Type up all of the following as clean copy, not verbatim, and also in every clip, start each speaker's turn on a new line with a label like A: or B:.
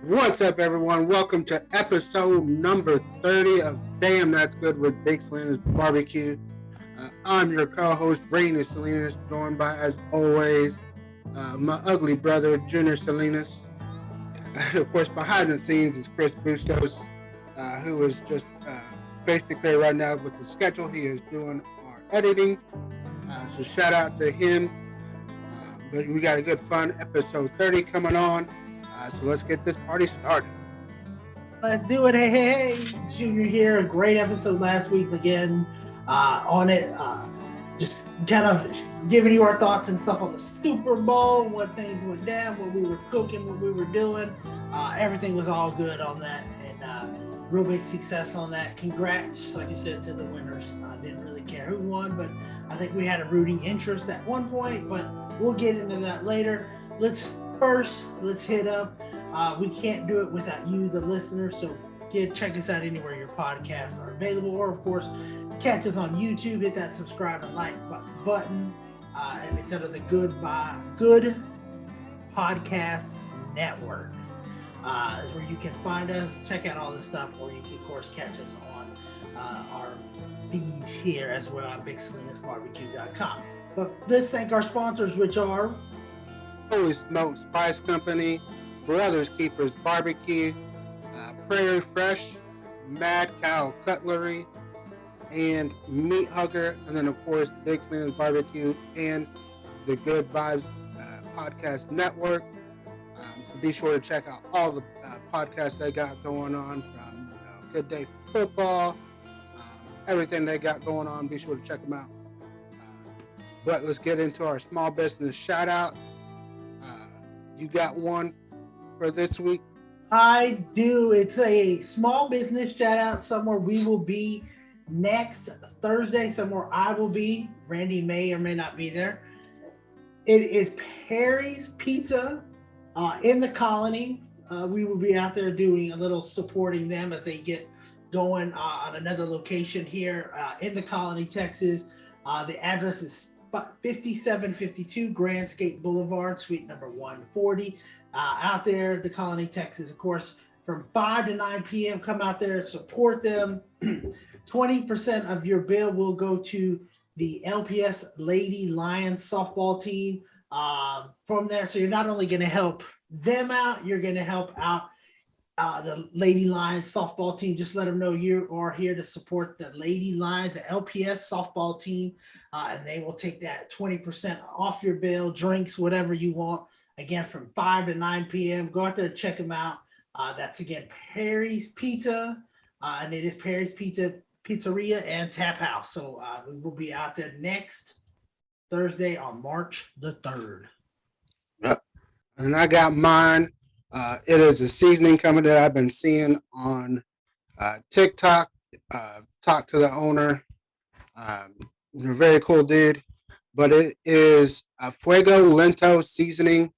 A: What's up, everyone? Welcome to episode number 30 of Damn That's Good with Big Salinas Barbecue. I'm your co-host, Brady Salinas, joined by, as always, my ugly brother, Junior Salinas. Of course, behind the scenes is Chris Bustos, who is just basically right now with the schedule. He is doing our editing. So shout out to him. But we got a good fun episode 30 coming on. So let's get this party started.
B: Let's do it. Hey, Junior here. A great episode last week again on it. Just kind of giving you our thoughts and stuff on the Super Bowl, what things went down, what we were cooking, what we were doing. Everything was all good on that, and real big success on that. Congrats, like you said, to the winners. I didn't really care who won, but I think we had a rooting interest at one point, but we'll get into that later. Let's hit up. We can't do it without you, the listener. So check us out anywhere your podcasts are available, or of course, catch us on YouTube. Hit that subscribe and like button, and it's under the Good Podcast Network. Is where you can find us. Check out all this stuff, or you can, of course, catch us on our feeds here as well at BigSalinasBarbecue.com. But let's thank our sponsors, which are
A: Holy Smoke Spice Company, Brothers Keepers Barbecue, Prairie Fresh, Mad Cow Cutlery, and Meat Hugger, and then of course Big Salinas Barbecue and the Good Vibes Podcast Network. So be sure to check out all the podcasts they got going on, from Good Day for Football, everything they got going on. Be sure to check them out. But let's get into our small business shout outs. You got one for this week?
B: I do. It's a small business shout out. Somewhere we will be next Thursday, somewhere I will be. Randy may or may not be there. It is Perry's Pizza in the Colony. We will be out there doing a little supporting them as they get going on another location here in the Colony, Texas. The address is 5752 Grand Skate Boulevard, suite number 140. Out there, the Colony, Texas, of course, from 5 to 9 p.m. Come out there, support them. 20% of your bill will go to the LPS Lady Lions softball team from there. So you're not only going to help them out, you're going to help out the Lady Lions softball team. Just let them know you are here to support the Lady Lions, the LPS softball team, and they will take that 20% off your bill, drinks, whatever you want. Again, from 5 to 9 p.m. Go out there and check them out. That's, again, Perry's Pizza, and it is Perry's Pizzeria and Tap House. So we will be out there next Thursday on March the 3rd.
A: Yep. And I got mine. It is a seasoning company that I've been seeing on TikTok. Talked to the owner. They're a very cool dude. But it is a Fuego Lento seasoning.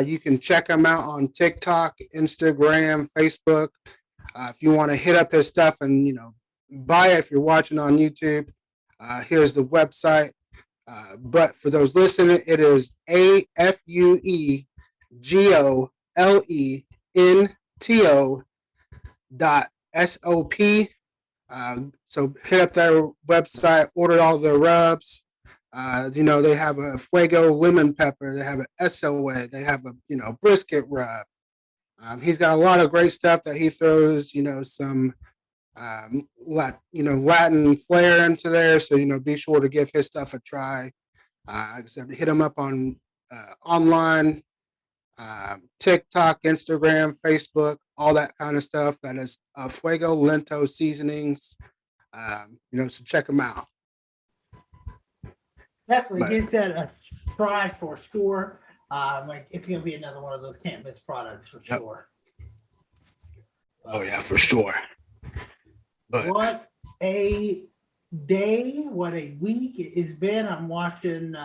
A: You can check him out on TikTok, Instagram, Facebook. If you want to hit up his stuff and, buy it if you're watching on YouTube, here's the website. But for those listening, it is AFUEGOLENTO.SOP. So hit up their website, order all the rubs. They have a Fuego lemon pepper. They have an SOA. They have a, brisket rub. He's got a lot of great stuff that he throws, some, Latin flair into there. So, be sure to give his stuff a try. Like I said, hit him up on online, TikTok, Instagram, Facebook, all that kind of stuff. That is Fuego Lento Seasonings. So check them out.
B: Definitely give that a try for sure. It's going to be another one of those can't miss products for sure.
A: Oh yeah, for sure. But
B: what a day, what a week it's been. I'm watching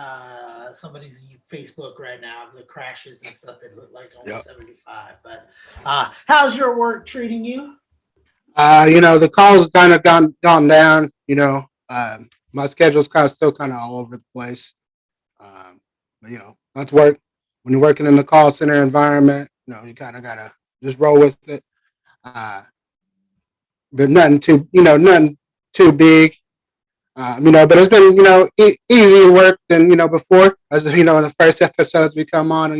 B: somebody's Facebook right now of the crashes and stuff that look like almost 75. But how's your work treating you?
A: The calls kind of gone down. My schedule's still all over the place. But that's work. When you're working in the call center environment, you kind of gotta just roll with it. Uh, but nothing too big. But it's been easier work than before. As in the first episodes we come on,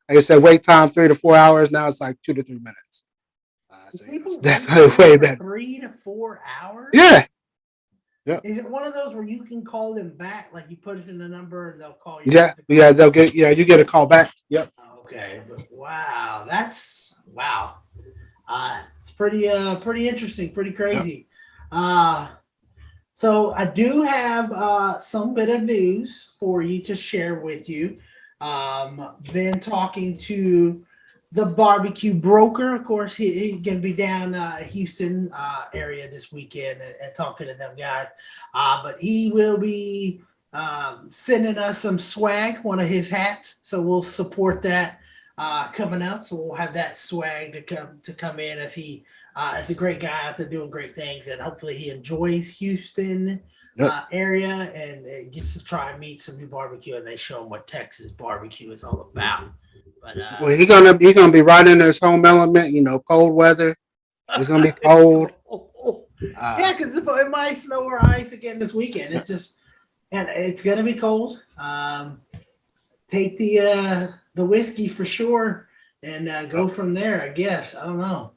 A: like I said, wait time 3 to 4 hours. Now it's like 2 to 3 minutes. So it's
B: People wait
A: definitely
B: on
A: way
B: for
A: better.
B: 3 to 4 hours?
A: Yeah, yeah,
B: Is it one of those where you can call them back, like you put it in the number and they'll call you
A: yeah,
B: back to
A: yeah.
B: confirm?
A: They'll get you get a call back. Yep.
B: Okay, but wow, that's wow. It's pretty interesting, pretty
A: Yep.
B: crazy. Uh, so I do have some bit of news for you to share with you. Been talking to the barbecue broker. Of course, he's gonna be down Houston area this weekend and talking to them guys. But he will be sending us some swag, one of his hats. So we'll support that coming up. So we'll have that swag to come in as he is a great guy out there doing great things, and hopefully he enjoys Houston
A: Yep.
B: area and gets to try and meet some new barbecue, and they show him what Texas barbecue is all about. But
A: Well, he gonna be right in his home element. Cold weather. It's gonna be cold. Uh,
B: yeah, because it might snow or ice again this weekend. It's just and it's gonna be cold. Take the whiskey for sure and go from there. I guess I don't know.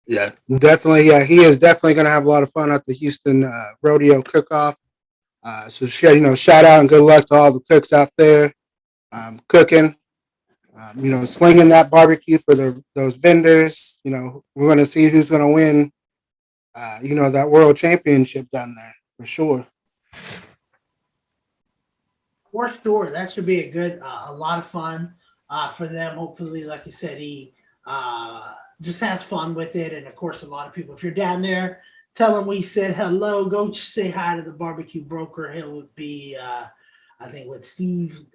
A: yeah, definitely. Yeah, he is definitely gonna have a lot of fun at the Houston rodeo cook-off. So shout out and good luck to all the cooks out there cooking. Slinging that barbecue for those vendors. We're going to see who's going to win. That world championship down there for sure.
B: For sure, that should be a lot of fun for them. Hopefully, like you said, he just has fun with it. And of course, a lot of people, if you're down there, tell him we said hello. Go say hi to the barbecue broker. He'll be, I think, with Steve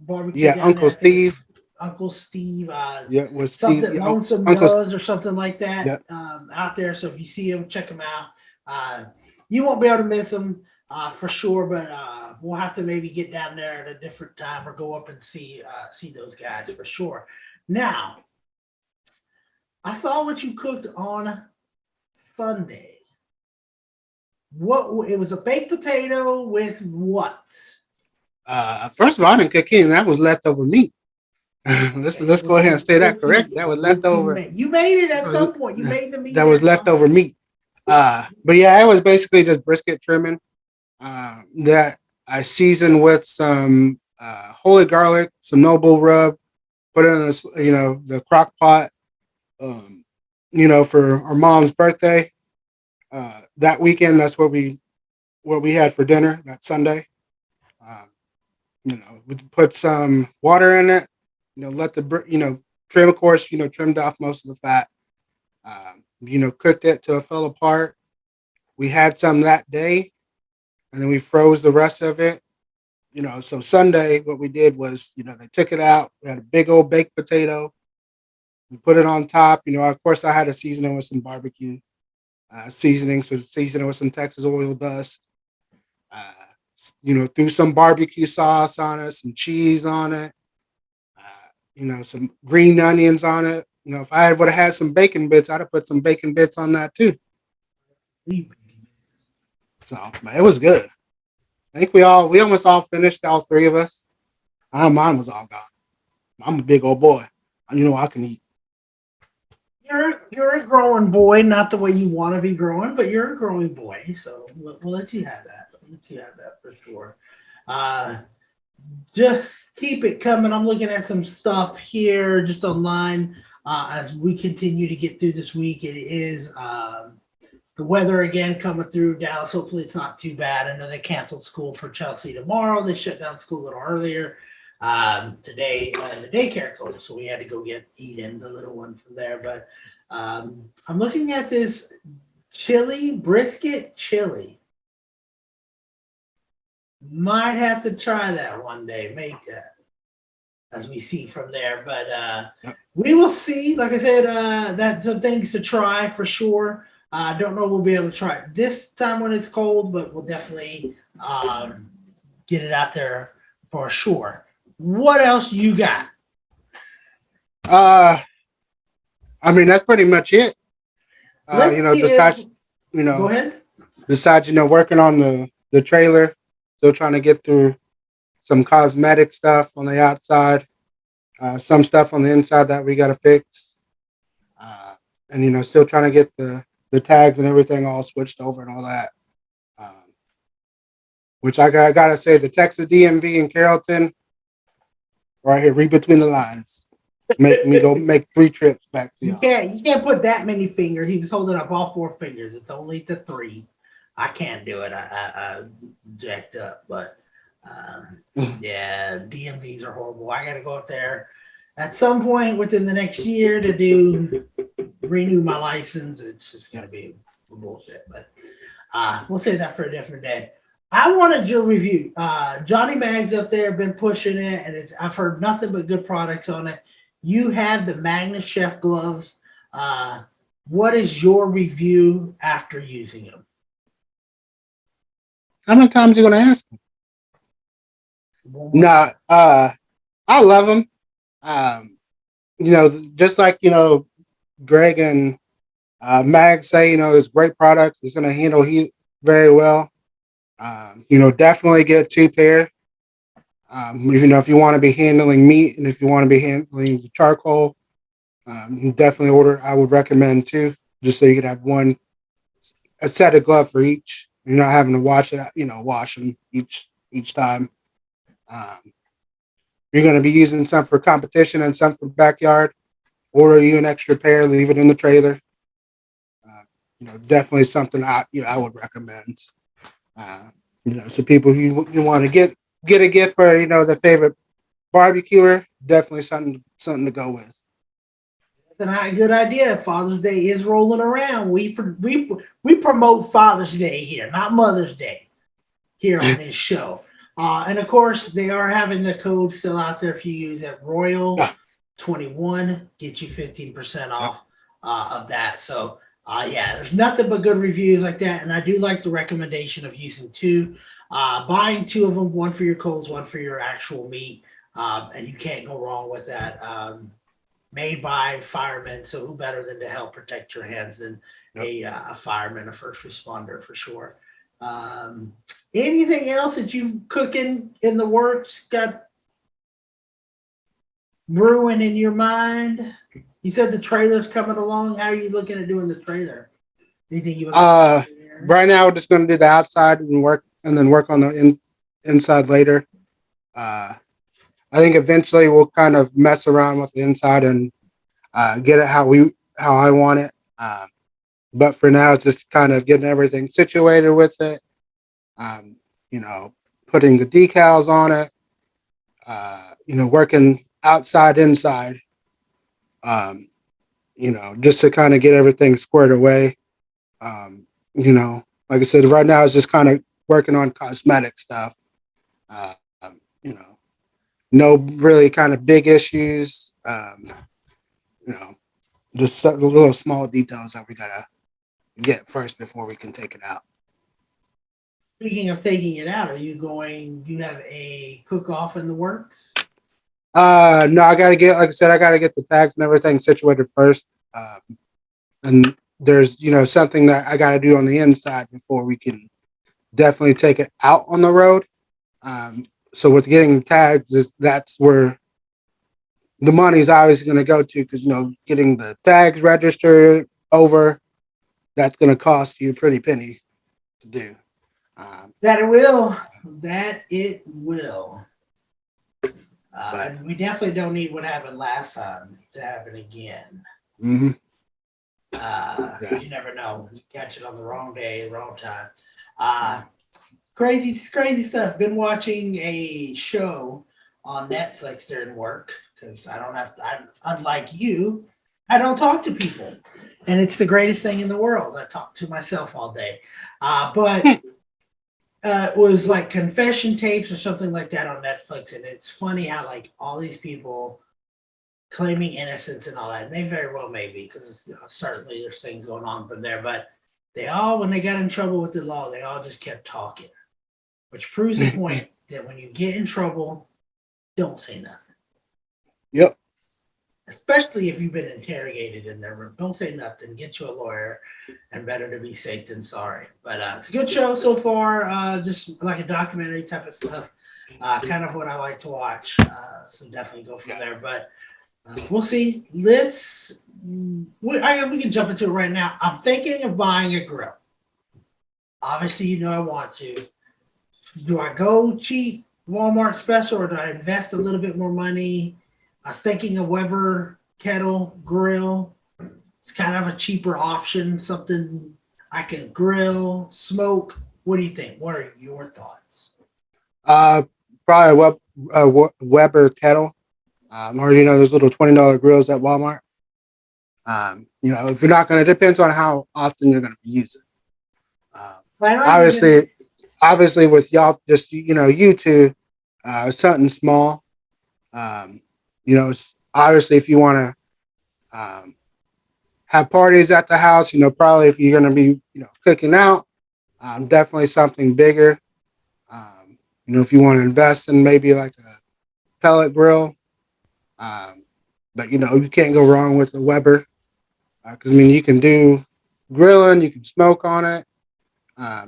B: barbecue
A: Yeah,
B: down there.
A: Uncle
B: I think it's
A: Steve.
B: Uncle Steve.
A: Yeah, with Steve.
B: Something
A: Yeah,
B: Lonesome
A: Uncle.
B: does or something like that
A: Yeah,
B: out there. So if you see him, check him out. You won't be able to miss him for sure, but we'll have to maybe get down there at a different time or go up and see those guys for sure. Now, I saw what you cooked on Sunday. What it was a baked potato with what?
A: First of all, I didn't cook any. That was leftover meat. let's go ahead and say that
B: What
A: correct. That was
B: you
A: leftover.
B: made? You made it at some point. You made the meat
A: That was
B: at some
A: leftover
B: point.
A: meat. But yeah, it was basically just brisket trimming. That I seasoned with some holy garlic, some noble rub, put it in the crock pot. Um, for our mom's birthday. That weekend, that's what we had for dinner that Sunday. Um, we put some water in it. Let the trim, of course, trimmed off most of the fat. Cooked it till it fell apart. We had some that day, and then we froze the rest of it. So Sunday, what we did was, they took it out. We had a big old baked potato. We put it on top. Of course, I had to season it with some barbecue seasoning. So season it with some Texas oil dust. Uh, threw some barbecue sauce on it, some cheese on it. Some green onions on it. If I would have had some bacon bits, I'd have put some bacon bits on that too. So, but it was good. I think we almost all finished, all three of us. I know mine was all gone. I'm a big old boy. I can eat.
B: You're a growing boy, not the way you want to be growing, but you're a growing boy. So we'll let you have that. We'll let you have that for sure. Uh, just keep it coming. I'm looking at some stuff here just online as we continue to get through this week. It is the weather again coming through Dallas. Hopefully, it's not too bad. I know they canceled school for Chelsea tomorrow. They shut down school a little earlier today. The daycare closed, so we had to go get Eden, the little one, from there. But I'm looking at this brisket chili. Might have to try that one day. Make that as we see from there. But we will see. Like I said, that's some things to try for sure. I don't know we'll be able to try it this time when it's cold, but we'll definitely get it out there for sure. What else you got?
A: Uh, I mean, that's pretty much it.
B: Let's give.
A: Besides, you
B: Go
A: know,
B: ahead.
A: working on the trailer, still trying to get through some cosmetic stuff on the outside, some stuff on the inside that we got to fix, uh, and still trying to get the tags and everything all switched over and all that. Um, which gotta say, the Texas DMV in Carrollton, right here, read between the lines, make me go make 3 trips back to y'all.
B: You can't put that many fingers. He was holding up all 4 fingers. It's only the three. I can't do it. I jacked up, but yeah, DMVs are horrible. I got to go up there at some point within the next year to renew my license. It's just gonna be bullshit. But we'll say that for a different day. I wanted your review. Johnny Mag's up there, been pushing it, and I've heard nothing but good products on it. You have the Magnus Chef gloves. What is your review after using them?
A: How many times are you gonna ask me? No, I love them. Just like Greg and Mag say, it's great product. It's gonna handle heat very well. Definitely get 2 pair. If you want to be handling meat and if you want to be handling the charcoal, definitely order. I would recommend 2, just so you could have a set of glove for each. You're not having to wash it. Wash them each time. You're going to be using some for competition and some for backyard. Order you an extra pair. Leave it in the trailer. Definitely something I would recommend. So people who you want to get a gift for their favorite barbecuer, definitely something to go with.
B: That's a good idea. Father's Day is rolling around. We promote Father's Day here, not Mother's Day, here on this show. And of course, they are having the code still out there for you that Royal21 gets you 15% off of that. So there's nothing but good reviews like that. And I do like the recommendation of using 2, buying 2 of them, one for your coals, one for your actual meat. And you can't go wrong with that. Made by firemen, so who better than to help protect your hands than a fireman, a first responder for sure. Anything else that you've cooking in the works, got brewing in your mind? You said the trailer's coming along. How are you looking at doing the trailer? Anything you
A: right now we're just going to do the outside and then work on the inside later. I think eventually we'll kind of mess around with the inside and get it how I want it. But for now, it's just kind of getting everything situated with it. Putting the decals on it. Working outside, inside. Just to kind of get everything squared away. Like I said, right now it's just kind of working on cosmetic stuff. Uh, um, you know, no really kind of big issues. Just the little small details that we gotta get first before we can take it out.
B: Speaking of taking it out, you have a cook off in the works?
A: No, like I said, I gotta get the tags and everything situated first. And there's, something that I gotta do on the inside before we can definitely take it out on the road. So with getting the tags, that's where the money's always going to go to, because getting the tags registered over, that's going to cost you a pretty penny to do.
B: That it will. And we definitely don't need what happened last time to happen again.
A: Mm-hmm.
B: You never know. You catch it on the wrong day, wrong time. Crazy stuff. Been watching a show on Netflix during work because I don't have to. Unlike you, I don't talk to people, and it's the greatest thing in the world. I talk to myself all day. But it was like confession tapes or something like that on Netflix, and it's funny how like all these people claiming innocence and all that, and they very well may be, because certainly there's things going on from there, but they all, when they got in trouble with the law, they all just kept talking, which proves the point that when you get in trouble, don't say nothing.
A: Yep.
B: especially if you've been interrogated in their room. Don't say nothing. Get you a lawyer, and better to be safe than sorry. But it's a good show so far. Just like a documentary type of stuff. Kind of what I like to watch. So definitely go from there. But we'll see. We can jump into it right now. I'm thinking of buying a grill. Obviously, you know I want to. Do I go cheap Walmart special or do I invest a little bit more money? I was thinking a Weber kettle grill. It's kind of a cheaper option, something I can grill, smoke. What do you think? What are your thoughts?
A: Probably Weber kettle. Or those little $20 grills at Walmart. If you're not going to, depends on how often you're going to be using. Obviously, with y'all, just you two, something small. Obviously, if you want to have parties at the house, probably if you're going to be, cooking out, definitely something bigger. If you want to invest in maybe like a pellet grill, but you can't go wrong with the Weber, because you can do grilling, you can smoke on it.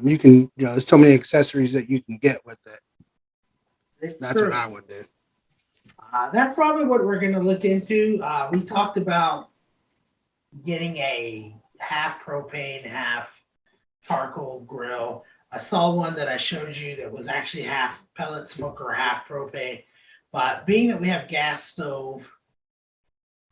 A: You can, there's so many accessories that you can get with it. That's what I would do.
B: That's probably what we're going to look into. We talked about getting a half propane, half charcoal grill. I saw one that I showed you that was actually half pellet smoker, half propane. But being that we have gas stove,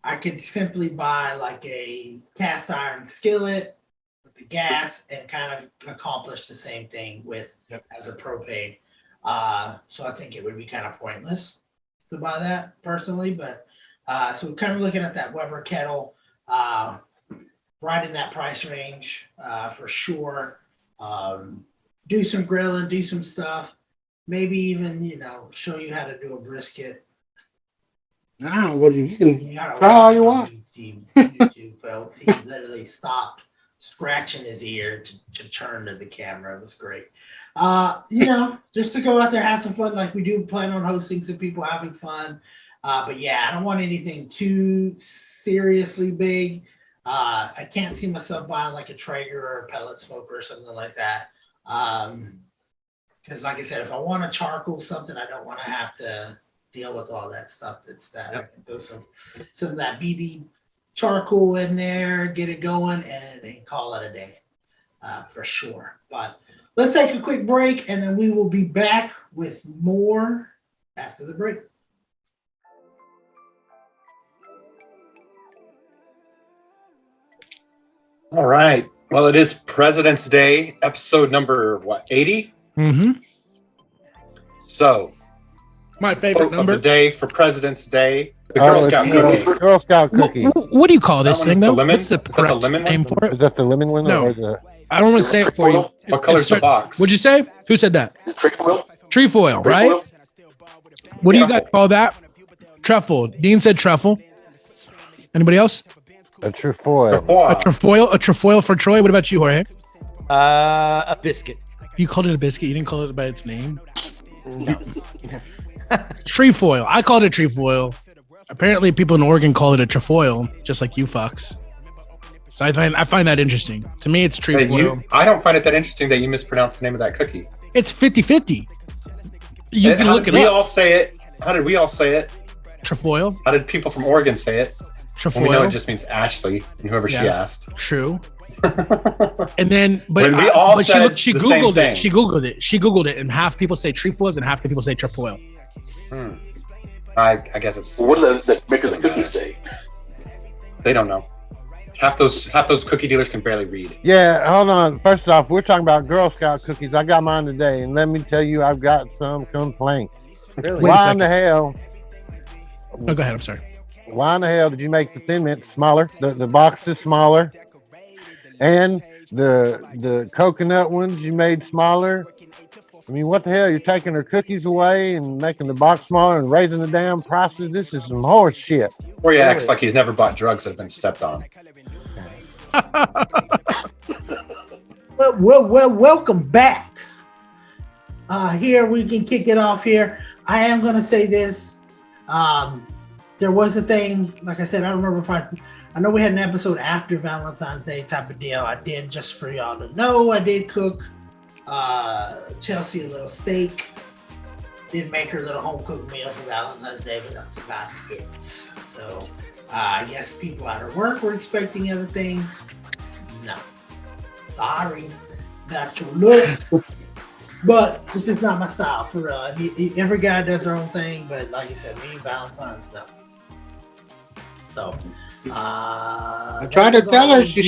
B: I could simply buy like a cast iron skillet with the gas and kind of accomplish the same thing as a propane. So I think it would be kind of pointless to buy that personally, but so we're kind of looking at that Weber kettle, right in that price range for sure. Do some grilling, do some stuff, maybe even show you how to do a brisket.
A: Well, you can try all you want.
B: YouTube, folks. He literally stopped scratching his ear to turn to the camera. It was great. Just to go out there, have some fun. Like we do plan on hosting some people having fun. But yeah, I don't want anything too seriously big. I can't see myself buying like a Traeger or a pellet smoker or something like that. Because like I said, if I want a charcoal something, I don't want to have to deal with all that stuff. I can throw some of that BB charcoal in there, get it going, and call it a day for sure. But let's take a quick break, and then we will be back with more after the break.
C: All right. Well, it is President's Day, episode number, 80?
D: Mm-hmm.
C: So,
D: my favorite number
C: of the day for President's Day, the Girl Scout cookie.
E: Girl Scout cookie.
D: What do you call this thing, though?
C: What's
D: the correct name for it?
E: Is that the lemon one?
D: No.
E: Or the...
D: I don't want to say it for you.
C: What color's the box?
D: What'd you say? Who said that?
F: Trefoil.
D: Trefoil, right? What do you guys call that? Truffle. Dean said truffle. Anybody else?
E: A trefoil.
D: A trefoil for Troy. What about you, Jorge?
F: A biscuit.
D: You called it a biscuit. You didn't call it by its name. No. Trefoil. I called it trefoil. Apparently, people in Oregon call it a trefoil, just like you fucks. So I find that interesting. To me, it's trefoil.
C: I don't find it that interesting that you mispronounced the name of that cookie.
D: It's 50-50. You can look it up.
C: We all say it. How did we all say it?
D: Trefoil.
C: How did people from Oregon say it?
D: Trefoil.
C: Well, we know it just means Ashley and whoever she asked.
D: True. And then, she Googled it. She Googled it, and half people say trefoils and half the people say trefoil.
C: I guess it's.
F: What do the maker of the cookies say?
C: They don't know. Half those cookie dealers can barely read.
E: Yeah, hold on. First off, we're talking about Girl Scout cookies. I got mine today, and let me tell you, I've got some complaints.
D: Really?
E: Why in the hell?
D: Oh, go ahead. I'm sorry.
E: Why in the hell did you make the Thin Mint smaller? The box is smaller, and the coconut ones you made smaller. I mean, what the hell? You're taking her cookies away and making the box smaller and raising the damn prices. This is some horse shit.
C: Or he acts like he's never bought drugs that have been stepped on.
B: Well, welcome back. Here we can kick it off here. I am going to say this. there was a thing, like I said, I don't remember if I know we had an episode after Valentine's Day type of deal. I did, just for y'all to know, I did cook Chelsea a little steak. Did make her a little home cooked meal for Valentine's Day, but that's about it. So I guess people out of work were expecting other things. No. Sorry. Got your look. But it's just not my style, for real. Every guy does their own thing, but like you said, me, Valentine's, no. So,
A: I tried to tell her she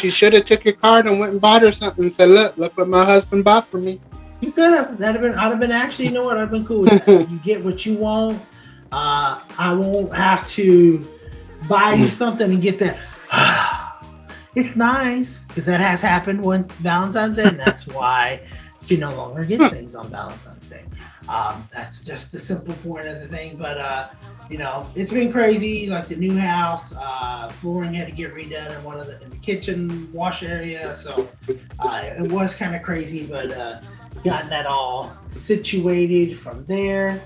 A: should have took your card and went and bought her something and said, look what my husband bought for me.
B: You could have. I'd have been actually, you know what? I'd have been cool with that. You get what you want. I won't have to buy you something and get that. It's nice, because that has happened when Valentine's Day, and that's why she no longer gets things on Valentine's Day. That's just the simple point of the thing. But it's been crazy. Like the new house, flooring had to get redone in the kitchen wash area. So it was kind of crazy, but gotten that all situated from there.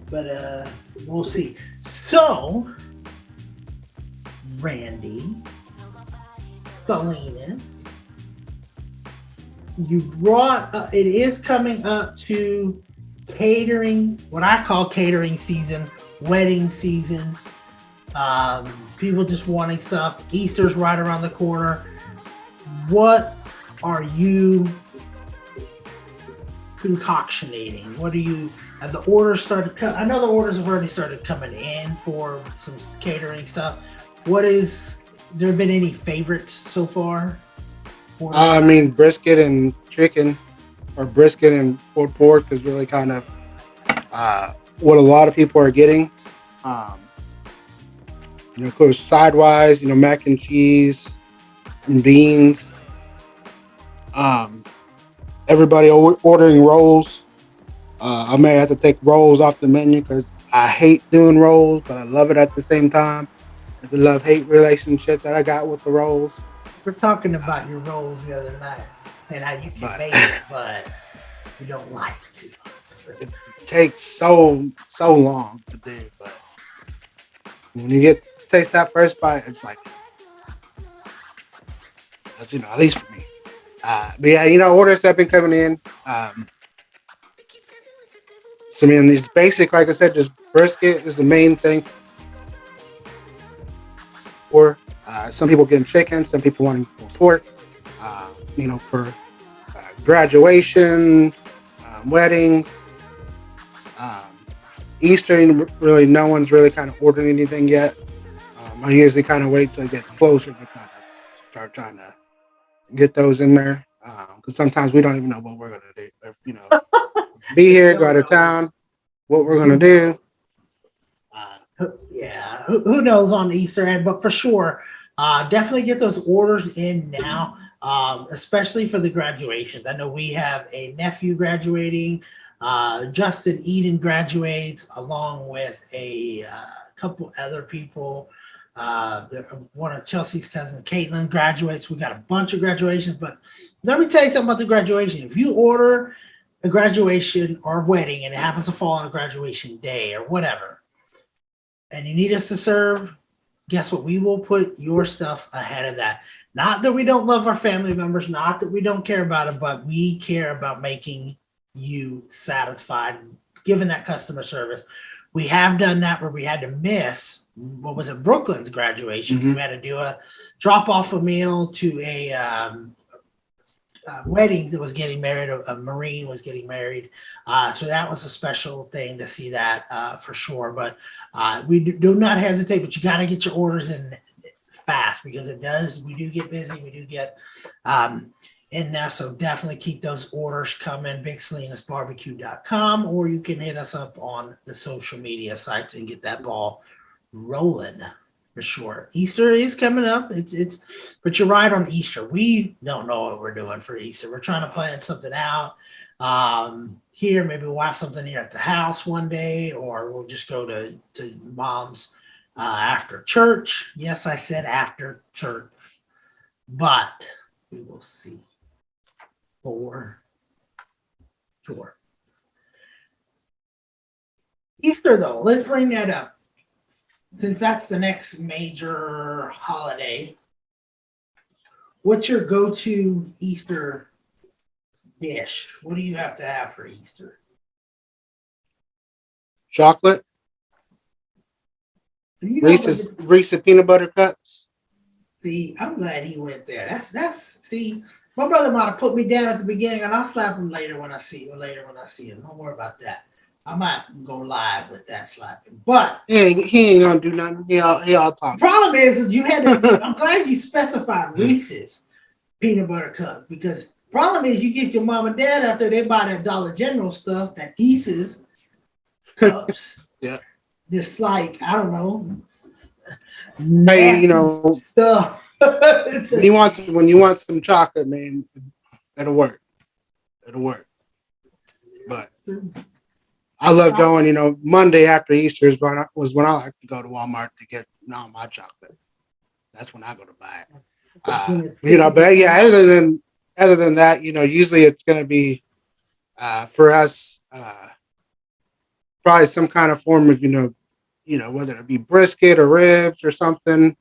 B: But we'll see. So, Randy, Salinas, you brought, it is coming up to catering, what I call catering season, wedding season, people just wanting stuff. Easter's right around the corner. What are you concoctionating? What do you, have the orders started coming? I know the orders have already started coming in for some catering stuff. There been any favorites so far?
A: I mean, brisket and chicken, or brisket and pulled pork is really kind of what a lot of people are getting. Of course, sidewise, mac and cheese and beans. Everybody ordering rolls. I may have to take rolls off the menu because I hate doing rolls, but I love it at the same time. It's a love-hate relationship that I got with the rolls.
B: We're talking about your rolls the other night and how you can make it, but you don't like to.
A: It takes so long to do, but when you get to taste that first bite, it's like, that's, at least for me. But yeah, orders have been coming in. So I mean, it's basic, like I said, just brisket is the main thing. For some people getting chicken, some people wanting pork. For graduation, weddings, Easter, really no one's really kind of ordering anything yet. I usually kind of wait till it gets closer to kind of start trying to get those in there, because sometimes we don't even know what we're gonna do. If, be here, go out of town, what we're gonna do.
B: Yeah, who knows on the Easter egg, but for sure, definitely get those orders in now, especially for the graduations. I know we have a nephew graduating. Justin Eden graduates along with a couple other people. One of Chelsea's cousins, Caitlin, graduates. We got a bunch of graduations, but let me tell you something about the graduation. If you order a graduation or a wedding and it happens to fall on a graduation day or whatever, and you need us to serve, guess what? We will put your stuff ahead of that. Not that we don't love our family members, not that we don't care about it, but we care about making you satisfied, giving that customer service. We have done that where we had to miss, what was it, Brooklyn's graduation. Mm-hmm. We had to do a drop off a meal to a wedding that was getting married. A Marine was getting married. So that was a special thing to see that for sure. But we do not hesitate, but you got to get your orders in fast, because we do get busy. We do get in there. So definitely keep those orders coming. BigSalinasBarbecue.com, or you can hit us up on the social media sites and get that ball rolling for sure. Easter is coming up. But you're right on Easter. We don't know what we're doing for Easter. We're trying to plan something out. Here, maybe we'll have something here at the house one day, or we'll just go to mom's after church. Yes, I said after church, but we will see. For sure. Easter, though, let's bring that up. since that's the next major holiday, what's your go-to Easter dish? What do you have to have for Easter?
A: Chocolate,
B: You know,
A: Reese's peanut butter cups.
B: see, I'm glad he went there. That's see, my brother might have put me down at the beginning, and I'll slap him later when I see him. Don't worry about that. I might go live with that slapping. But
A: He ain't gonna do nothing. He all
B: the
A: talk.
B: problem is you had to. I'm glad you specified Reese's peanut butter cup because problem is you get your mom and dad out there, they buy that Dollar General stuff, that Reese's cups.
A: Yeah.
B: Just like I don't know,
A: Hey,
B: nasty stuff.
A: when you want some chocolate, man, it'll work. It'll work. But I love going. Monday after Easter was when I like to go to Walmart to get my chocolate. That's when I go to buy it. But yeah, other than that, usually it's gonna be for us probably some kind of form of whether it be brisket or ribs or something.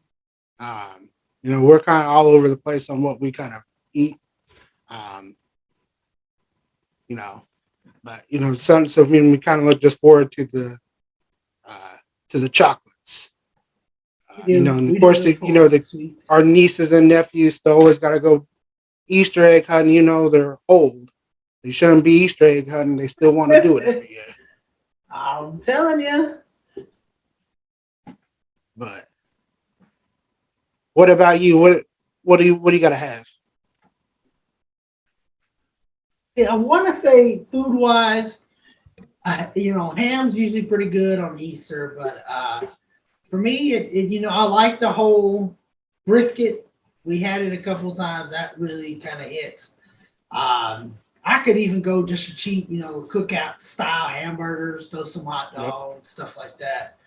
A: We're kind of all over the place on what we kind of eat. Um, you know, but so I mean, we kind of look just forward to the chocolates. And of course, our nieces and nephews still always got to go Easter egg hunting. They're old. They shouldn't be Easter egg hunting. They still want to do it every year.
B: I'm telling you.
A: But what about you? What do you got to have?
B: Yeah, I want to say food wise, ham's usually pretty good on Easter, but for me, I like the whole brisket. We had it a couple of times. That really kind of hits. I could even go just a cheap, cookout style hamburgers, throw some hot dogs, stuff like that.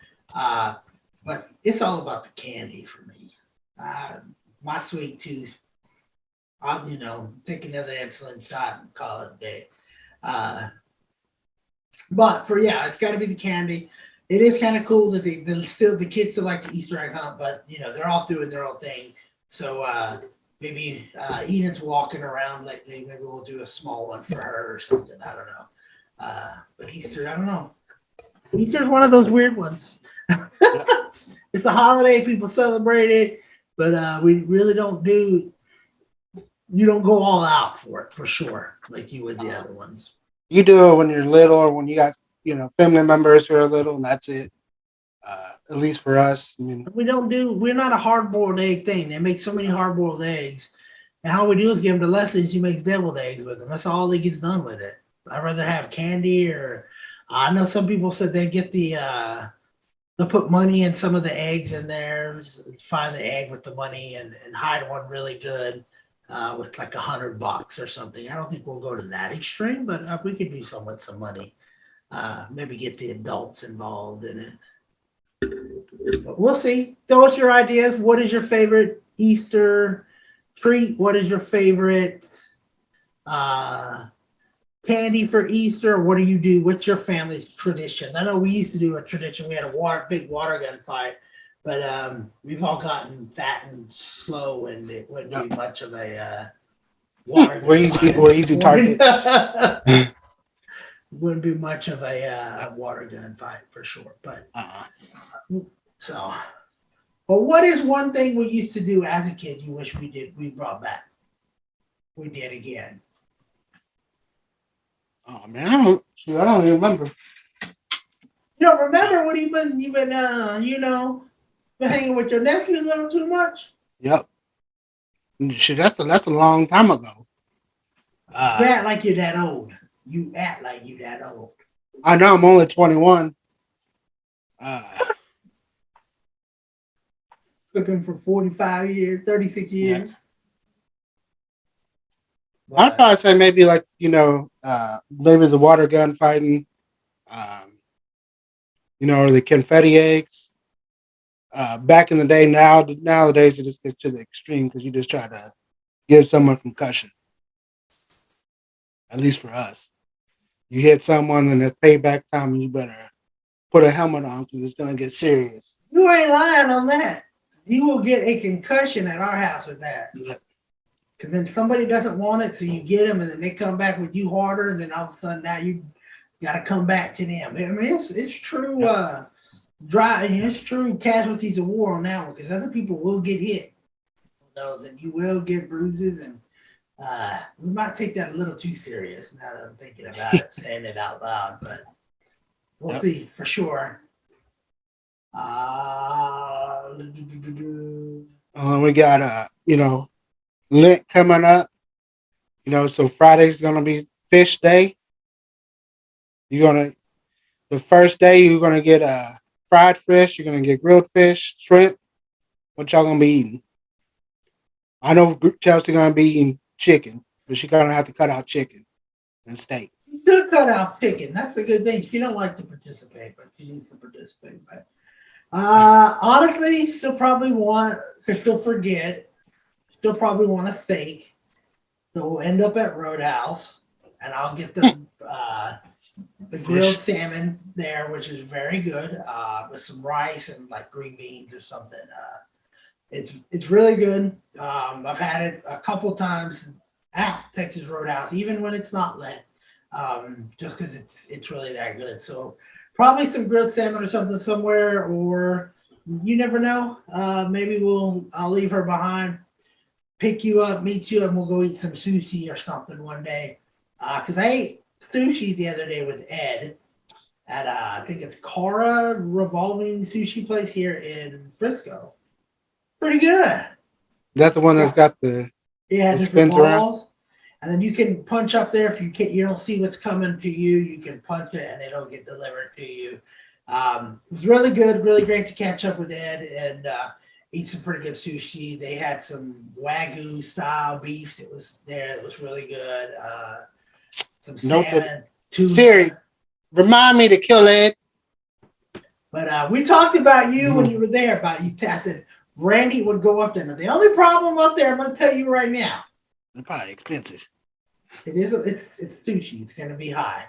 B: But it's all about the candy for me. My sweet tooth, I'll, take another insulin shot and call it a day. But it's got to be the candy. It is kind of cool that the kids still like the Easter egg hunt, but they're all doing their own thing. So maybe Eden's walking around lately. Maybe we'll do a small one for her or something. I don't know. But Easter, I don't know. Easter's one of those weird ones. It's a holiday, people celebrate it, but we really don't do. You don't go all out for it for sure, like you would the other ones.
A: You do it when you're little, or when you got family members who are little, and that's it. At least for us, I mean,
B: we're not a hard-boiled egg thing. They make so many hard-boiled eggs, and all we do is give them the lessons. You make deviled eggs with them. That's all that gets done with it. I'd rather have candy, or I know some people said they get they'll put money in some of the eggs in there, find the egg with the money and hide one really good with like $100 or something. I don't think we'll go to that extreme, but we could do some with some money. Maybe get the adults involved in it. But we'll see. Tell us your ideas. What is your favorite Easter treat? What is your favorite candy for Easter? What do you do? What's your family's tradition? I know we used to do a tradition. We had a big water gun fight, but we've all gotten fat and slow, and it wouldn't be much of a water.
A: We're easy targets.
B: Wouldn't be much of a water gun fight for sure, but so. But what is one thing we used to do as a kid you wish we brought back? We did again.
A: Oh man, I don't even remember.
B: You don't remember what you've been hanging with your nephews a little too much?
A: Yep. Shit, that's a long time ago.
B: You act like you're that old. You act like you that old.
A: I know I'm only 21.
B: Cooking for 45 years, 36 years.
A: Yeah. I'd probably say maybe like, maybe the water gun fighting, or the confetti eggs. Back in the day, nowadays it just gets to the extreme because you just try to give someone concussion. At least for us. You hit someone and it's payback time, and you better put a helmet on because it's going to get serious.
B: You ain't lying on that. You will get a concussion at our house with that.
A: Yep.
B: Because then somebody doesn't want it, so you get them, and then they come back with you harder, and then all of a sudden now you got to come back to them. I mean, it's true. It's true casualties of war on that one because other people will get hit. Those and you will get bruises, and we might take that a little too serious now that I'm thinking about it, saying it out loud, but we'll see for sure.
A: We got Lent coming up. So Friday's gonna be fish day. The first day you're gonna get fried fish. You're gonna get grilled fish, shrimp. What y'all gonna be eating? I know Chelsea gonna be eating chicken, but she's gonna have to cut out chicken and steak.
B: You should cut out chicken. That's a good thing. She don't like to participate, but she needs to participate. But honestly, still probably want because she'll forget. Still probably want a steak. So we'll end up at Roadhouse, and I'll get the grilled salmon there, which is very good, with some rice and like green beans or something. It's really good. I've had it a couple times at Texas Roadhouse, even when it's not lit, just because it's really that good. So probably some grilled salmon or something somewhere, or you never know. Maybe I'll leave her behind, pick you up, meet you, and we'll go eat some sushi or something one day. Because I ate sushi the other day with Ed at I think it's Cara Revolving Sushi Place here in Frisco. Pretty good.
A: That's the one that's got the
B: just
A: spins around.
B: revolves. And then you can punch up there if you don't see what's coming to you. You can punch it and it'll get delivered to you. It was really good, really great to catch up with Ed and eat some pretty good sushi. They had some Wagyu style beef that was there. It was really good. Some salmon.
A: Siri, remind me to kill Ed.
B: But we talked about you when you were there. I said Randy would go up there. Now, the only problem up there, I'm going to tell you right now.
A: They're probably expensive.
B: It's sushi. It's going to be high.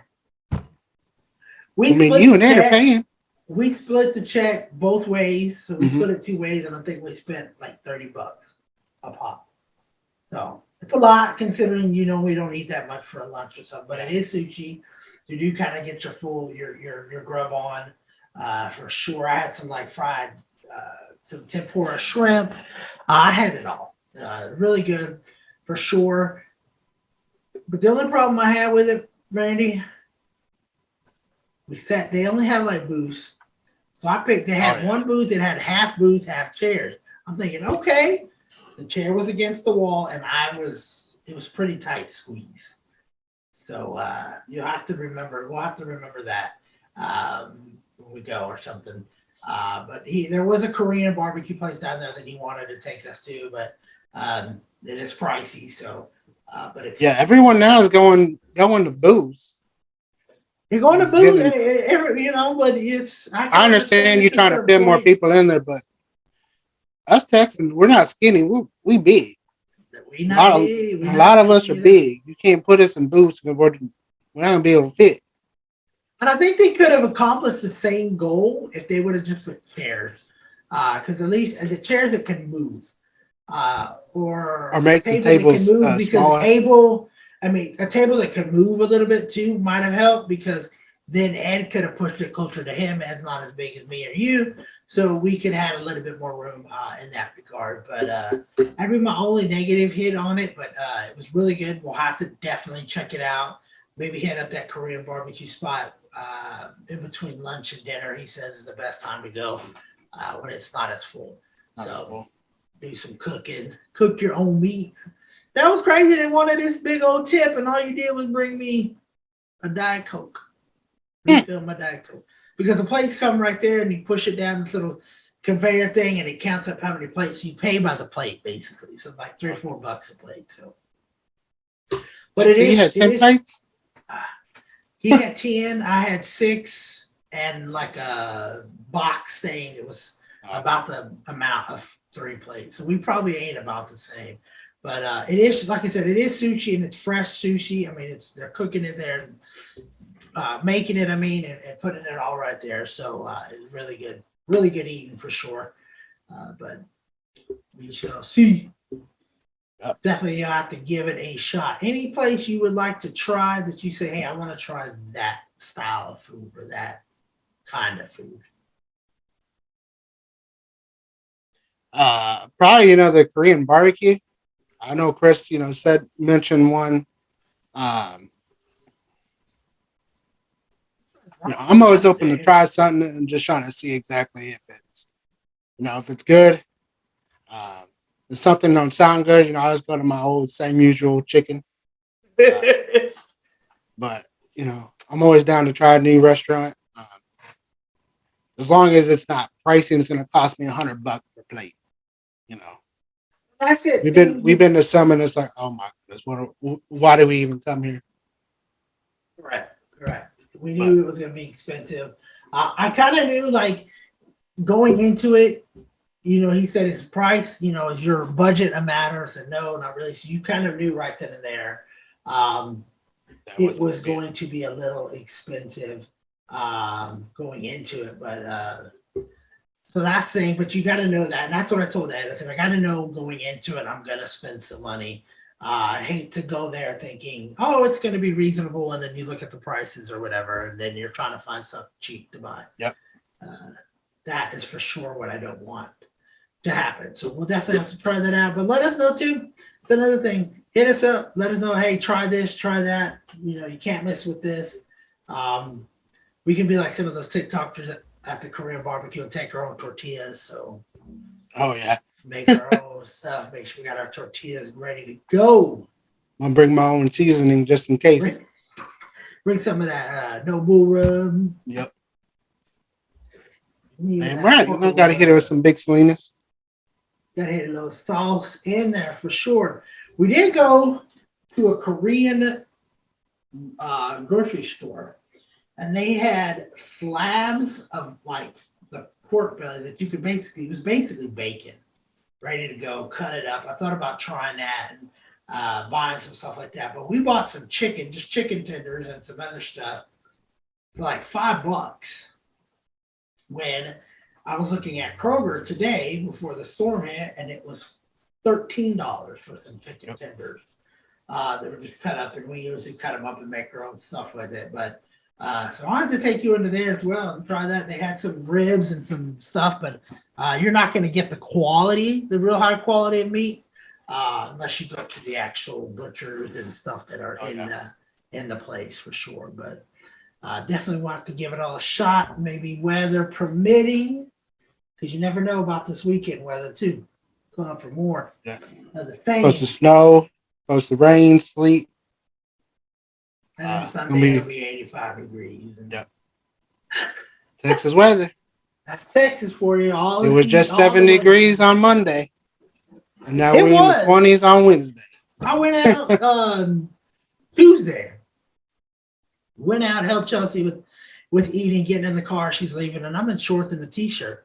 A: You and Ed are paying.
B: We split the check both ways. So we split it 2 ways, and I think we spent like $30 a pop. So it's a lot considering, we don't eat that much for a lunch or something, but it is sushi. You do kind of get your full, your grub on for sure. I had some like fried, some tempura shrimp. I had it all. Really good for sure. But the only problem I had with it, Randy, they only have like booths. So they had one booth that had half booths, half chairs. I'm thinking, okay. The chair was against the wall, and it was pretty tight squeeze. So you'll have to remember. We'll have to remember that when we go or something. But there was a Korean barbecue place down there that he wanted to take us to, but it is pricey. So, but it's
A: everyone now is going to booths.
B: You're going to booths, but it's.
A: I understand you're trying to fit more people in there, but us Texans, we're not skinny. We big.
B: A
A: lot of us are big. You can't put us in booths because we're not gonna be able to fit.
B: And I think they could have accomplished the same goal if they would have just put chairs, because at least the chairs that can move, or
A: make the tables smaller.
B: A table that could move a little bit too might have helped because then Ed could have pushed it closer to him. Ed's not as big as me or you, so we could have a little bit more room in that regard. But that'd be my only negative hit on it. But it was really good. We'll have to definitely check it out. Maybe hit up that Korean barbecue spot in between lunch and dinner. He says is the best time to go when it's not as full. Do some cooking. Cook your own meat. That was crazy. They wanted this big old tip, and all you did was bring me a Diet Coke. Refill my Diet Coke. Because the plates come right there, and you push it down this little conveyor thing, and it counts up how many plates. So you pay by the plate, basically. So like $3 or $4 a plate. So, but
A: You had 10 plates?
B: He had 10. I had 6, and like a box thing. It was about the amount of 3 plates. So we probably ate about the same. But it is, like I said, it is sushi, and it's fresh sushi. I mean, they're cooking it there, making it, and putting it all right there. So it's really good. really good eating for sure. But we shall see.
C: Yep.
B: Definitely, you have to give it a shot. Any place you would like to try that you say, hey, I want to try that style of food or that kind of food?
A: Probably, the Korean barbecue. I know Chris, mentioned one. Um, I'm always open to try something and just trying to see exactly if it's good. Um, if something don't sound good, I always go to my old same usual chicken. But I'm always down to try a new restaurant. As long as it's not pricey, it's going to cost me $100 per plate.
B: That's it.
A: We've been to some, and it's like, oh my goodness, why do we even come here?
B: Correct. We knew it was going to be expensive. I kind of knew, like, going into it, he said his price, is your budget a matter? I said, no, not really. So you kind of knew right then and there. It was going to be a little expensive going into it, but so that's saying, but you got to know that. And that's what I told Ed. I said, I got to know going into it, I'm going to spend some money. I hate to go there thinking, oh, it's going to be reasonable. And then you look at the prices or whatever, and then you're trying to find something cheap to buy.
A: Yep.
B: That is for sure what I don't want to happen. So we'll definitely have to try that out. But let us know too. Another thing, hit us up. Let us know, hey, try this, try that. You can't mess with this. We can be like some of those TikTokers at the Korean barbecue and take our own tortillas. So,
A: oh yeah,
B: make our own stuff. Make sure we got our tortillas ready to go.
A: I'll bring my own seasoning just in case.
B: Bring some of that no bull rub.
A: Yep. Damn right. You got to hit it with some big Salinas.
B: Got to hit a little sauce in there for sure. We did go to a Korean grocery store, and they had slabs of like the pork belly that you could it was basically bacon, ready to go, cut it up. I thought about trying that and buying some stuff like that, but we bought some chicken, just chicken tenders and some other stuff for like $5 when I was looking at Kroger today before the storm hit, and it was $13 for some chicken tenders. They were just cut up, and we usually cut them up and make our own stuff with it. But so I had to take you into there as well and try that. They had some ribs and some stuff, but you're not going to get the quality, the real high quality of meat, unless you go to the actual butchers and stuff that are in the place for sure. But definitely want to give it all a shot, maybe weather permitting, because you never know about this weekend weather too. Going up for more.
A: Yeah.
B: Supposed
A: to snow, supposed to rain, sleet.
B: And then Sunday it'll be 85 degrees.
A: Yep. Texas weather.
B: That's Texas for you.
A: It was just 7 degrees on Monday. And now we're in the 20s on Wednesday.
B: I went out Tuesday. Went out, helped Chelsea with eating, getting in the car. She's leaving, and I'm in shorts and a t-shirt.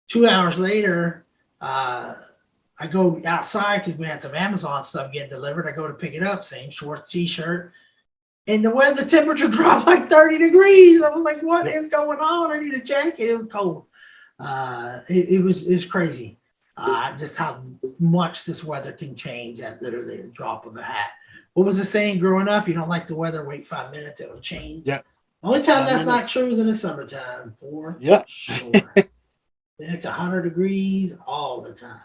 B: 2 hours later, I go outside because we had some Amazon stuff getting delivered. I go to pick it up, same shorts, t-shirt. And the temperature dropped like 30 degrees. I was like, what is going on? I need a jacket. It was cold. It was crazy. Just how much this weather can change at literally the drop of a hat. What was the saying growing up? You don't like the weather, wait 5 minutes, it will change.
A: Yeah.
B: Only time that's not true is in the summertime, for sure. Then it's 100 degrees all the time.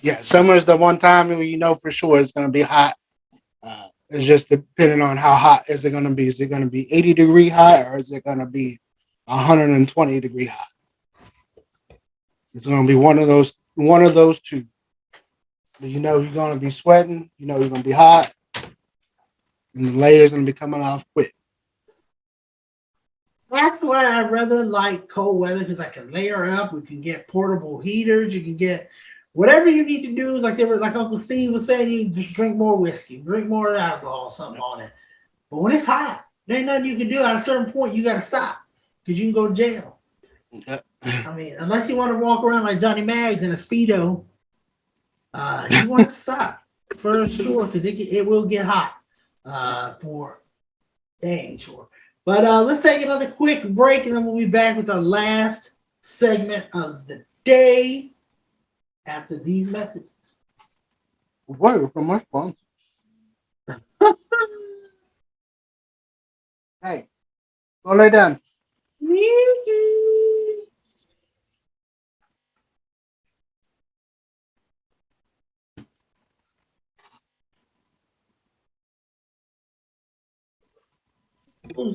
A: Yeah, summer is the one time where you know for sure it's going to be hot. It's just depending on how hot is it going to be. Is it going to be 80-degree hot, or is it going to be 120-degree hot? It's going to be one of those two. You know you're going to be sweating. You know you're going to be hot, and the layers going to be coming off quick.
B: That's why I rather like cold weather, because I can layer up. We can get portable heaters. You can get whatever you need to do. Like Uncle Steve was saying, you just drink more whiskey, drink more alcohol, something on it. But when it's hot, there ain't nothing you can do. At a certain point, you got to stop because you can go to jail. I mean, unless you want to walk around like Johnny Mags in a Speedo, you want to stop for sure, because it will get hot for dang sure. But let's take another quick break, and then we'll be back with our last segment of the day after these messages.
A: Wait for my sponsor. Hey, go lay down. You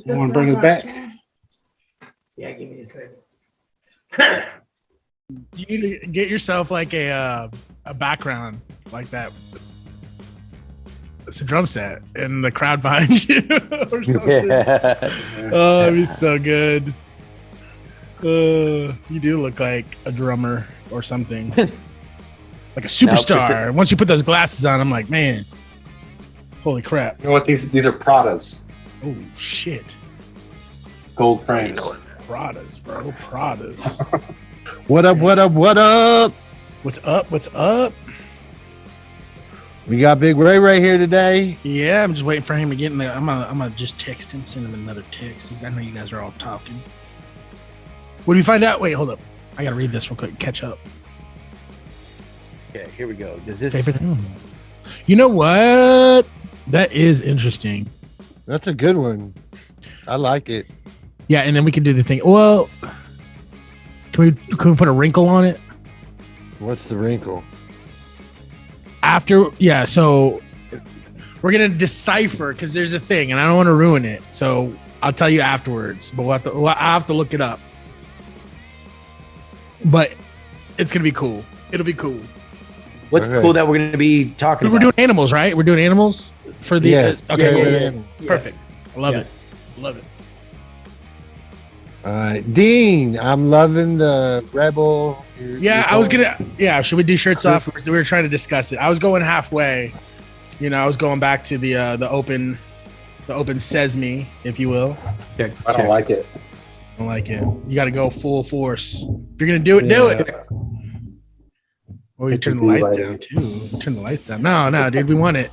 A: want to bring it back?
B: Yeah, give me a second.
D: You need to get yourself like a background like that. It's a drum set and the crowd behind you or something. Oh, it'd be so good. You do look like a drummer or something. Like a superstar. Once you put those glasses on, I'm like, man, holy crap.
C: You know what? These are Pradas,
D: Oh, shit.
C: gold frames.
D: Pradas, bro. Pradas.
E: What up? What up? What up?
D: What's up? What's up?
E: We got Big Ray right here today.
D: Yeah, I'm just waiting for him to get in there. I'm gonna just text him, send him another text. I know you guys are all talking. What do we find out? Wait, hold up. I gotta read this real quick. Catch up.
F: Okay, here we go. Does this
D: Favorite? You know what? That is interesting.
E: That's a good one. I like it.
D: Yeah, and then we can do the thing. Well, can we put a wrinkle on it?
E: What's the wrinkle?
D: After, yeah, so we're gonna decipher because there's a thing, and I don't want to ruin it. So I'll tell you afterwards. But I have to look it up. But it's gonna be cool. It'll be cool.
F: what's
E: Okay.
F: cool that we're going to be talking
D: We're
F: about?
D: doing animals, right? We're doing animals for the.
E: Yes.
D: Okay.
F: Yeah.
D: Perfect. I love
F: Yeah.
D: it. Love it.
E: All right, Dean. I'm loving the Rebel.
D: Yeah, I was gonna. Yeah, should we do shirts off? We were trying to discuss it. I was going halfway. You know, I was going back to the open sesame, if you will.
C: I don't like it.
D: I don't like it. You got to go full force. If you're gonna do it, do it. Or you turn the lights down too. Turn the lights down. No, dude, we want it.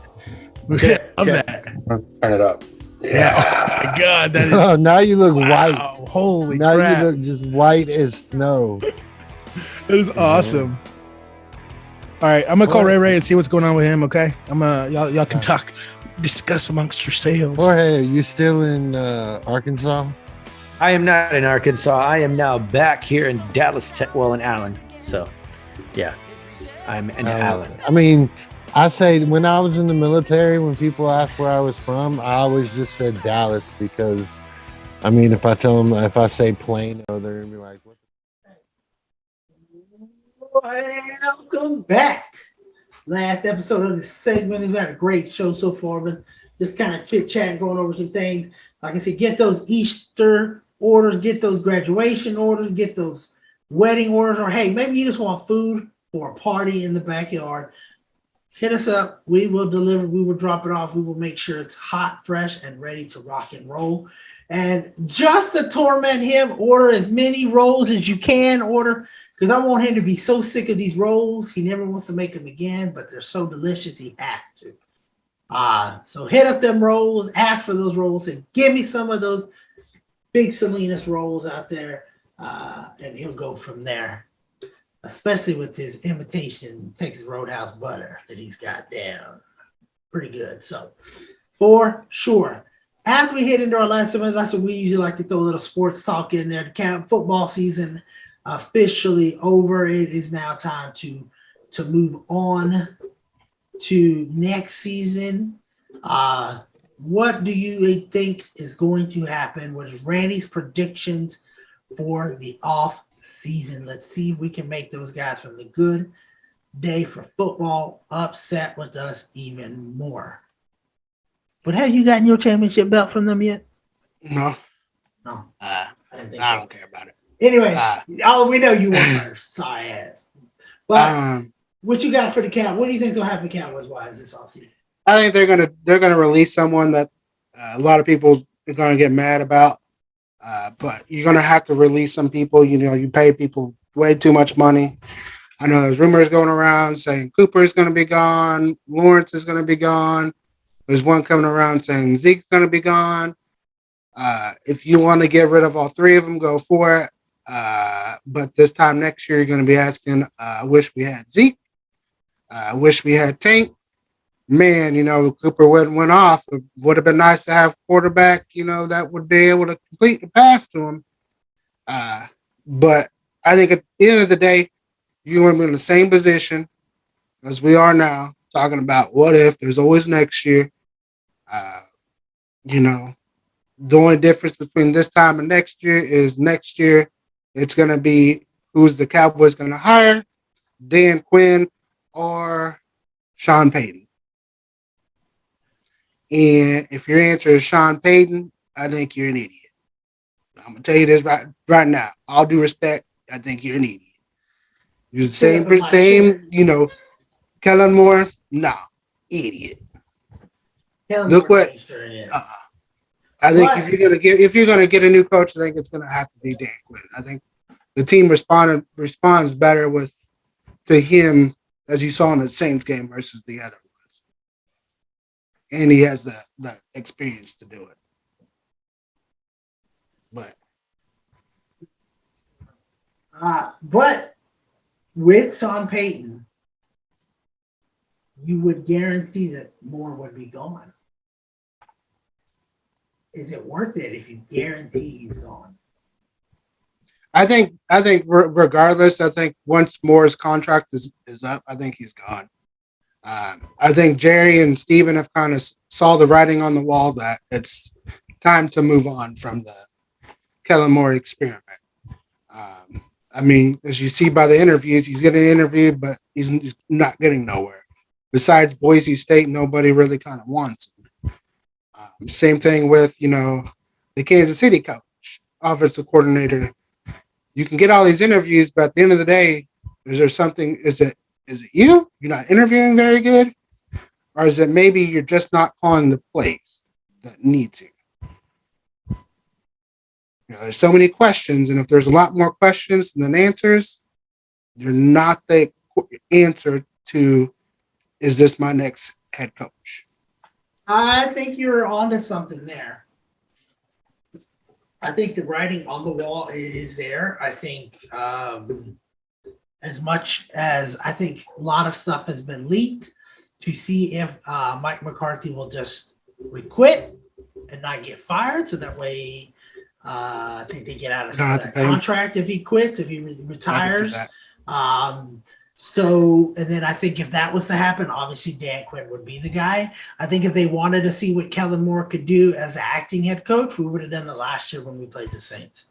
D: We love that.
C: Turn it up.
D: Yeah. Oh my god, that is.
E: Oh, now you look
D: Wow,
E: white.
D: holy
E: Now
D: crap.
E: you look just white as snow.
D: That is awesome. All right, I'm gonna call Ray and see what's going on with him. Okay, y'all can talk, discuss amongst yourselves.
E: Jorge, you still in Arkansas?
F: I am not in Arkansas. I am now back here in Dallas, in Allen. So, yeah, I'm in Allen.
E: I mean, I say when I was in the military, when people asked where I was from, I always just said Dallas because, I mean, if I say Plano, they're gonna be like, what?
B: Welcome back. Last episode of this segment. We've had a great show so far, but just kind of chit chatting, going over some things. Like I said, get those Easter orders, get those graduation orders, get those wedding orders, or hey, maybe you just want food for a party in the backyard. Hit us up. We will deliver. We will drop it off. We will make sure it's hot, fresh, and ready to rock and roll. And just to torment him, order as many rolls as you can. Order. Because I want him to be so sick of these rolls, he never wants to make them again, but they're so delicious, he has to. So hit up them rolls, ask for those rolls, and give me some of those big Salinas rolls out there, and he'll go from there, especially with his imitation Texas Roadhouse butter that he's got down. Pretty good. So, for sure. As we hit into our last segment, that's what we usually like to throw a little sports talk in there. The camp football season officially over. It is now time to move on to next season. What do you think is going to happen? What is Randy's predictions for the off season? Let's see if we can make those guys from the good day for football upset with us even more. But have you gotten your championship belt from them yet?
A: No,
B: No.
A: I
B: didn't think
A: don't care about it.
B: Anyway, we know you won first. Sorry ass. But what you got for the Cowboys? What do you think will happen Cowboys wise this offseason?
A: I think they're gonna release someone that a lot of people are gonna get mad about. But you're gonna have to release some people. You know, you pay people way too much money. I know there's rumors going around saying Cooper is gonna be gone, Lawrence is gonna be gone. There's one coming around saying Zeke's gonna be gone. If you want to get rid of all three of them, go for it. But this time next year, you're going to be asking, I wish we had Zeke. I wish we had Tank. Man, Cooper went off. It would have been nice to have quarterback, that would be able to complete the pass to him. But I think at the end of the day, you want to be in the same position as we are now, talking about what if. There's always next year. You know, the only difference between this time and next year is next year it's going to be who's the Cowboys going to hire, Dan Quinn or Sean Payton. And if your answer is Sean Payton, I think you're an idiot. I'm gonna tell you this right now. All due respect, I think you're an idiot. You're the same. Kellen Moore, no, idiot. Look what I think. If you're gonna get a new coach, I think it's gonna have to be Dan Quinn. I think the team responds better to him, as you saw in the Saints game versus the other ones, and he has the experience to do it.
B: But with Sean Payton, you would guarantee that Moore would be gone. Is it worth it if you guarantee he's gone?
A: I think regardless, I think once Moore's contract is up, I think he's gone. I think Jerry and Steven have kind of saw the writing on the wall that it's time to move on from the Kellen Moore experiment. I mean, as you see by the interviews, he's getting interviewed, but he's not getting nowhere. Besides Boise State, nobody really kind of wants him. Same thing with, the Kansas City coach, offensive coordinator. You can get all these interviews, but at the end of the day, is there something? Is it you? You're not interviewing very good? Or is it maybe you're just not calling the plays that need to? There's so many questions, and if there's a lot more questions than answers, you're not the answer to, is this my next head coach?
B: I think you're onto something there. I think the writing on the wall is there. I think as much as I think a lot of stuff has been leaked to see if Mike McCarthy will just quit and not get fired, so that way I think they get out of that contract if he quits, if he retires. And then I think if that was to happen, obviously Dan Quinn would be the guy. I think if they wanted to see what Kellen Moore could do as an acting head coach, we would have done it last year when we played the Saints.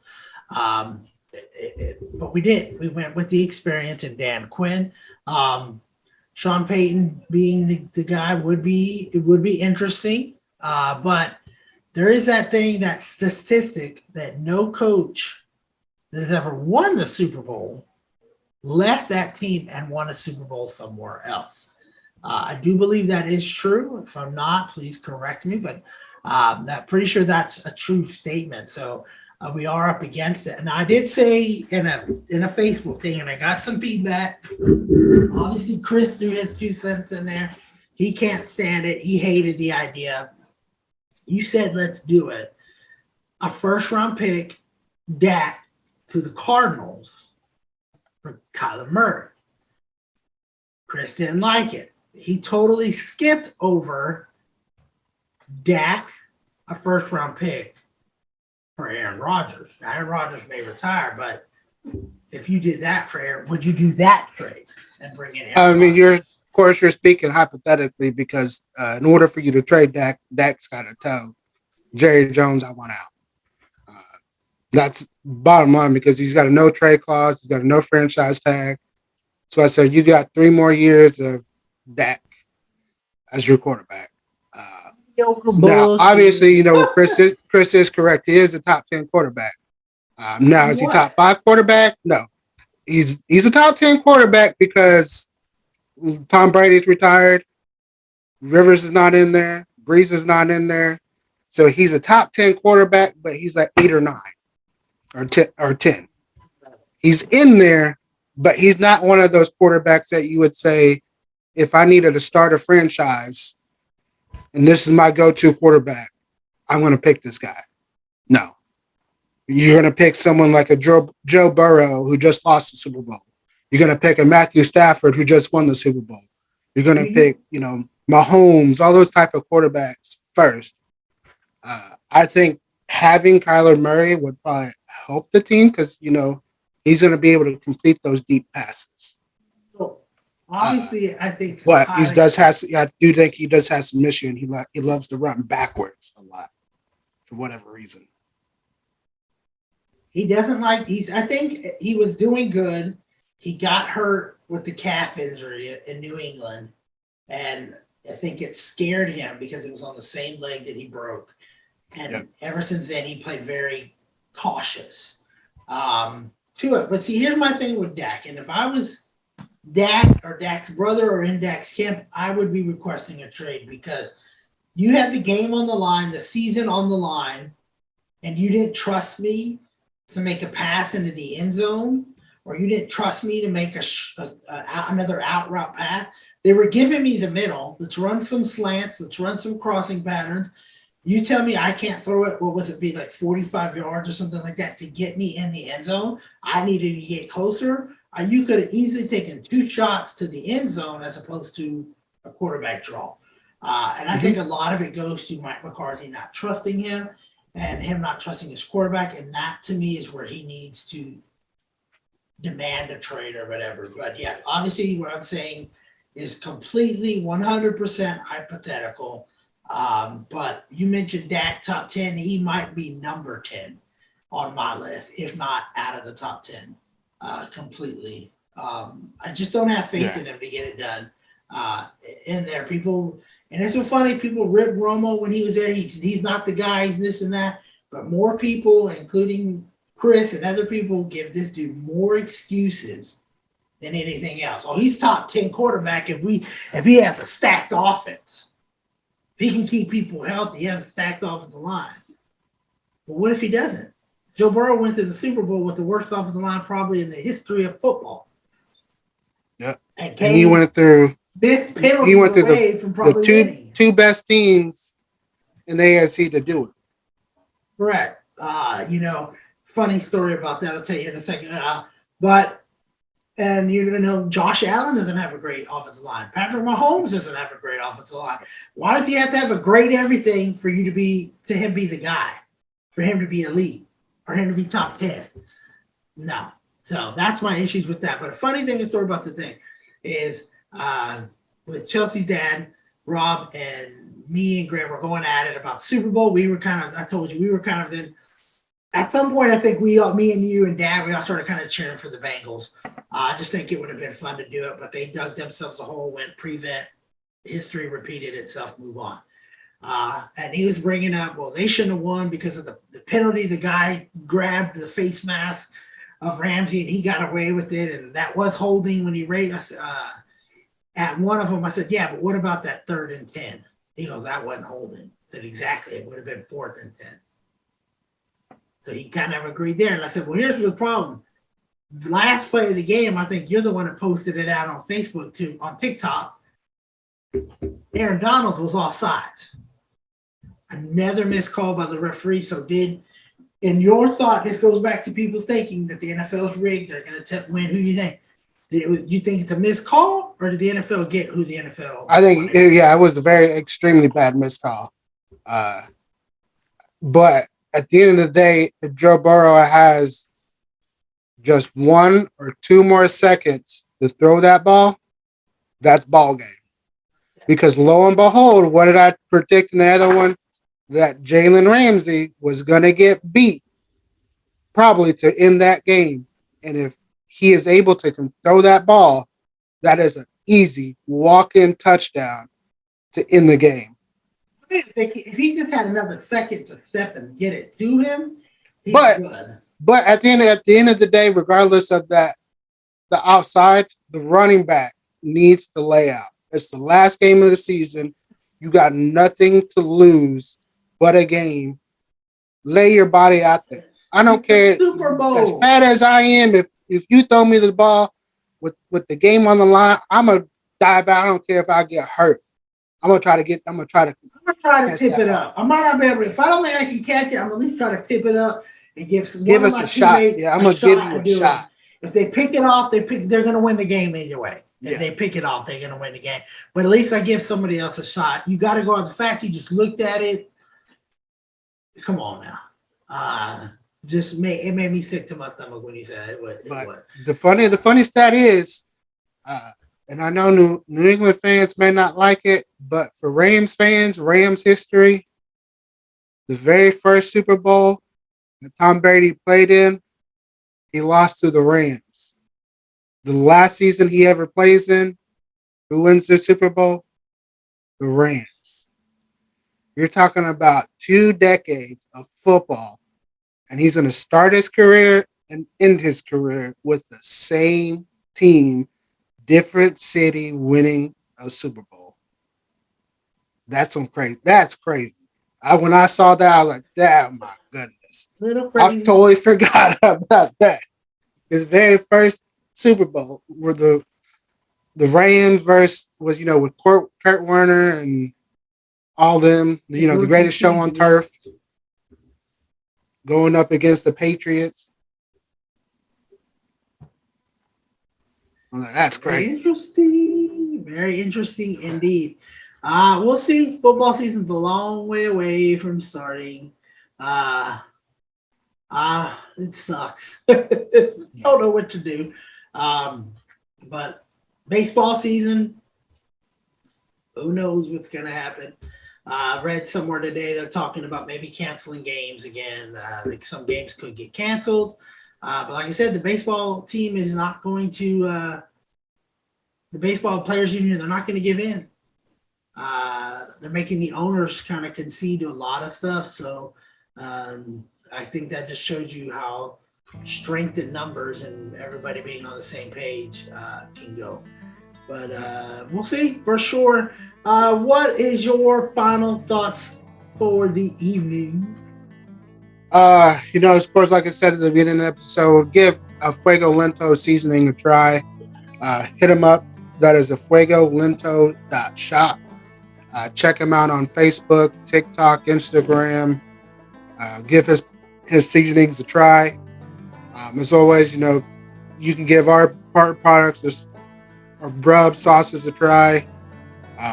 B: But we did. We went with the experience in Dan Quinn. Sean Payton being the guy would be interesting. But there is that statistic that no coach that has ever won the Super Bowl left that team and won a Super Bowl somewhere else. I do believe that is true. If I'm not, please correct me, but I'm pretty sure that's a true statement. So we are up against it. And I did say in a Facebook thing, and I got some feedback. Obviously, Chris threw his 2 cents in there. He can't stand it. He hated the idea. You said, let's do it. A first-round pick, Dak, to the Cardinals for Kyler Murray. Chris didn't like it. He totally skipped over Dak, a first-round pick for Aaron Rodgers. Now, Aaron Rodgers may retire, but if you did that for Aaron, would you do that trade and bring in Aaron Rodgers?
A: You're speaking hypothetically because in order for you to trade Dak's got to tell Jerry Jones, I want out. That's bottom line because he's got a no trade clause. He's got a no franchise tag. So I said, you got 3 more years of Dak as your quarterback. Now, obviously, Chris is correct. He is a top 10 quarterback. Now, is he top 5 quarterback? No. He's a top 10 quarterback because Tom Brady's retired. Rivers is not in there. Breeze is not in there. So he's a top 10 quarterback, but he's like 8 or 9 or 10. He's in there, but he's not one of those quarterbacks that you would say, if I needed to start a franchise and this is my go-to quarterback, I'm going to pick this guy. No. You're going to pick someone like a Joe Burrow who just lost the Super Bowl. You're going to pick a Matthew Stafford who just won the Super Bowl. You're going to pick, Mahomes, all those type of quarterbacks first. I think having Kyler Murray would probably help the team because, he's going to be able to complete those deep passes.
B: So obviously, I think.
A: But I do think he does have some issue, and he loves to run backwards a lot for whatever reason.
B: He doesn't like. I think he was doing good. He got hurt with the calf injury in New England, and I think it scared him because it was on the same leg that he broke. And ever since then, he played very cautious to it. But see, here's my thing with Dak. And if I was Dak or Dak's brother or in Dak's camp, I would be requesting a trade because you had the game on the line, the season on the line, and you didn't trust me to make a pass into the end zone, or you didn't trust me to make another out route pass. They were giving me the middle. Let's run some slants. Let's run some crossing patterns. You tell me I can't throw it, what was it, be like 45 yards or something like that to get me in the end zone? I needed to get closer. You could have easily taken 2 shots to the end zone as opposed to a quarterback draw. And I think a lot of it goes to Mike McCarthy not trusting him and him not trusting his quarterback. And that, to me, is where he needs to demand a trade or whatever. But, yeah, obviously what I'm saying is completely 100% hypothetical. But you mentioned Dak top 10. He might be number 10 on my list, if not out of the top 10 completely. I just don't have faith in him to get it done in there. People, and it's so funny, people rip Romo when he was there. He's not the guy, he's this and that. But more people, including Chris and other people, give this dude more excuses than anything else. Oh, he's top 10 quarterback if he has a stacked offense. He can keep people healthy. He has a stacked offensive line. But what if he doesn't? Joe Burrow went to the Super Bowl with the worst offensive line probably in the history of football.
A: Yeah, and he went through
B: this penalty away from probably
A: the two best teams in the AFC to do it.
B: Correct. Funny story about that. I'll tell you in a second. Josh Allen doesn't have a great offensive line. Patrick Mahomes doesn't have a great offensive line. Why does he have to have a great everything for him to be the guy, for him to be elite, for him to be top 10? No. So that's my issues with that. But a funny thing, the story about the thing is with Chelsea's dad, Rob, and me and Graham were going at it about Super Bowl. I told you, we were kind of in. At some point, I think me and you and Dad, we all started kind of cheering for the Bengals. I just think it would have been fun to do it, but they dug themselves a hole, went prevent, history repeated itself, move on. And he was bringing up, well, they shouldn't have won because of the penalty. The guy grabbed the face mask of Ramsey, and he got away with it, and that was holding when he raised us. At one of them, I said, yeah, but what about that 3rd and 10? He goes, that wasn't holding. I said, exactly. It would have been 4th and 10. So he kind of agreed there. And I said, well, here's the problem. Last play of the game, I think you're the one that posted it out on Facebook too, on TikTok. Aaron Donald was offsides. Another missed call by the referee. So in your thought, this goes back to people thinking that the NFL is rigged. They're going to win. Who you think? You think it's a missed call, or did the NFL get who the NFL?
A: I think, it was a very extremely bad missed call. But at the end of the day, if Joe Burrow has just 1 or 2 more seconds to throw that ball, that's ball game. Because lo and behold, what did I predict in the other one? That Jalen Ramsey was going to get beat probably to end that game. And if he is able to throw that ball, that is an easy walk-in touchdown to end the game.
B: If he just had another second to step and get it to him,
A: but at the end of the day, regardless of that, the outside, the running back needs to lay out. It's the last game of the season. You got nothing to lose but a game. Lay your body out there. I don't care.
B: Super Bowl.
A: As fat as I am, if you throw me the ball with the game on the line, I'm gonna dive out. I don't care if I get hurt. I'm gonna try to
B: I'm gonna try to
A: catch
B: tip
A: that
B: it
A: ball.
B: up. I might not be able to. If I don't think I can catch it, I'm at least try to tip it up and give
A: Give
B: one of
A: us
B: my
A: a shot.
B: teammates
A: Yeah, I'm
B: a
A: gonna give
B: shot
A: you
B: at
A: a
B: doing it.
A: shot.
B: If they pick it off, they're gonna win the game either way. If
A: Yeah.
B: they pick it off, they're gonna win the game. But at least I give somebody else a shot. You got to go on the fact you just looked at it. Come on now. It made me sick to my stomach when he said it.
A: But the funny stat is, and I know New England fans may not like it, but for Rams fans, Rams history, the very first Super Bowl that Tom Brady played in, he lost to the Rams. The last season he ever plays in, who wins the Super Bowl? The Rams. You're talking about 2 decades of football, and he's going to start his career and end his career with the same team, different city, winning a Super Bowl. That's crazy. That's crazy. When I saw that, I was like, "Damn, my goodness!" I totally forgot about that. His very first Super Bowl, where the Rams versus was with Kurt Warner and all them, the greatest show on turf, going up against the Patriots. I'm like, that's crazy.
B: Very interesting indeed. We'll see. Football season's a long way away from starting. It sucks. Don't know what to do. But baseball season, who knows what's going to happen. I read somewhere today they're talking about maybe canceling games again. Like some games could get canceled. But like I said, the baseball team is not going to, the baseball players union, they're not going to give in. They're making the owners kind of concede to a lot of stuff. So I think that just shows you how strength in numbers and everybody being on the same page can go. But we'll see for sure. What is your final thoughts for the evening?
A: Of course, like I said at the beginning of the episode, give a Fuego Lento seasoning a try. Hit him up. That is a fuegolento.shop. Check him out on Facebook, TikTok, Instagram. Give his seasonings a try. As always, you can give our products or Brub sauces a try.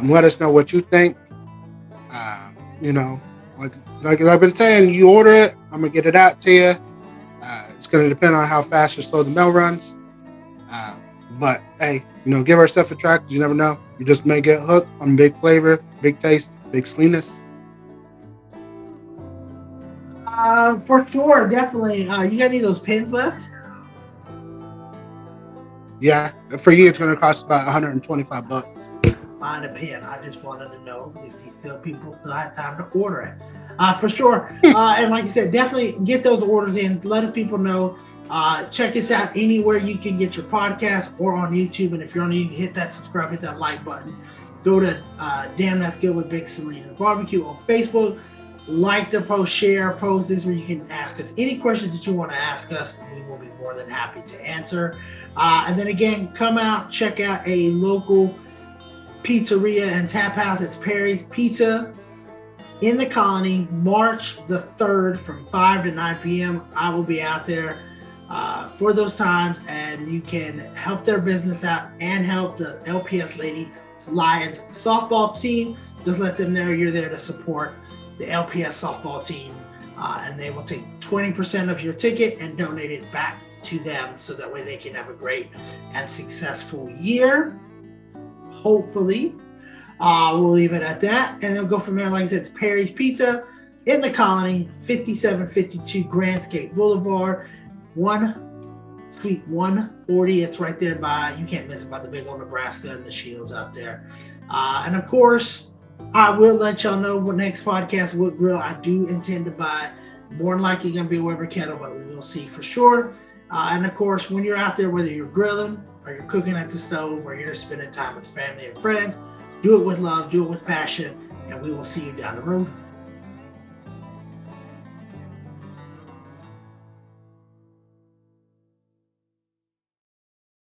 A: Let us know what you think. Like I've been saying, you order it, I'm gonna get it out to you. It's gonna depend on how fast or slow the mail runs. But hey, give our stuff a try because you never know. You just may get hooked on big flavor, big taste, big Salinas.
B: For sure, definitely. You got any of those pins left?
A: Yeah, for you it's gonna cost about $125.
B: Find a pin. I just wanted to know if people still have time to order it. For sure. And like I said, definitely get those orders in. Let people know. Check us out anywhere you can get your podcast or on YouTube. And if you're on YouTube, hit that subscribe, hit that like button. Go to Damn That's Good with Big Salinas Barbecue on Facebook. Like the post, share post. This is where you can ask us any questions that you want to ask us, and we will be more than happy to answer. And then again, come out, check out a local pizzeria and tap house. It's Perry's Pizza in the Colony, March the 3rd from 5 to 9 p.m. I will be out there for those times, and you can help their business out and help the LPS Lady Lions softball team. Just let them know you're there to support the LPS softball team, and they will take 20% of your ticket and donate it back to them so that way they can have a great and successful year. Hopefully. We'll leave it at that, and it'll go from there. Like I said, it's Perry's Pizza in the Colony, 5752 Grants Gate Boulevard, Suite 140. It's right there you can't miss it, by the big old Nebraska and the Shields out there. And of course, I will let y'all know what next podcast, what grill I do intend to buy. More than likely going to be a Weber kettle, but we will see for sure. And of course, when you're out there, whether you're grilling or you're cooking at the stove or you're just spending time with family and friends, do it with love, do it with passion, and we will see you down the road.